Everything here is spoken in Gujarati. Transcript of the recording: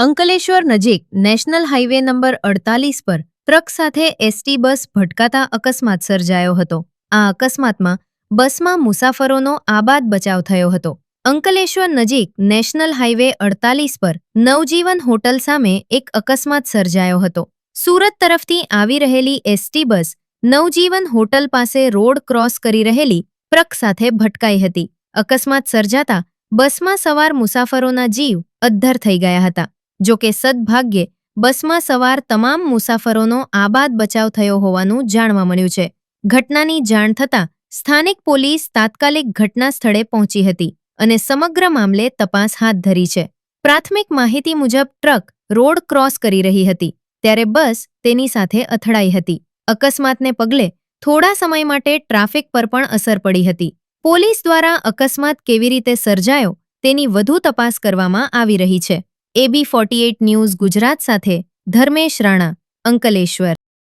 અંકલેશ્વર નજીક નેશનલ હાઈવે નંબર 48 પર ટ્રક સાથે એસટી બસ ભટકાતા અકસ્માત સર્જાયો હતો. આ અકસ્માતમાં બસમાં મુસાફરોનો આબાદ બચાવ થયો હતો. અંકલેશ્વર નજીક નેશનલ હાઈવે 48 પર નવજીવન હોટલ સામે એક અકસ્માત સર્જાયો હતો. સુરત તરફથી આવી રહેલી એસટી બસ નવજીવન હોટલ પાસે રોડ ક્રોસ કરી રહેલી ટ્રક સાથે ભટકાઈ હતી. અકસ્માત સર્જાતા બસમાં સવાર મુસાફરોના જીવ અદ્ધર થઈ ગયા હતા. જોકે સદભાગ્યે બસમાં સવાર તમામ મુસાફરોનો આબાદ બચાવ થયો હોવાનું જાણવા મળ્યું છે. ઘટનાની જાણ થતાં સ્થાનિક પોલીસ તાત્કાલિક ઘટના સ્થળે પહોંચી હતી અને સમગ્ર મામલે તપાસ હાથ ધરી છે. પ્રાથમિક માહિતી મુજબ ટ્રક રોડ ક્રોસ કરી રહી હતી ત્યારે બસ તેની સાથે અથડાઈ હતી. અકસ્માતને પગલે થોડા સમય માટે ટ્રાફિક પર પણ અસર પડી હતી. પોલીસ દ્વારા અકસ્માત કેવી રીતે સર્જાયો તેની વધુ તપાસ કરવામાં આવી રહી છે. AB 48 ન્યૂઝ ગુજરાત સાથે ધર્મેશ રાણા, અંકલેશ્વર.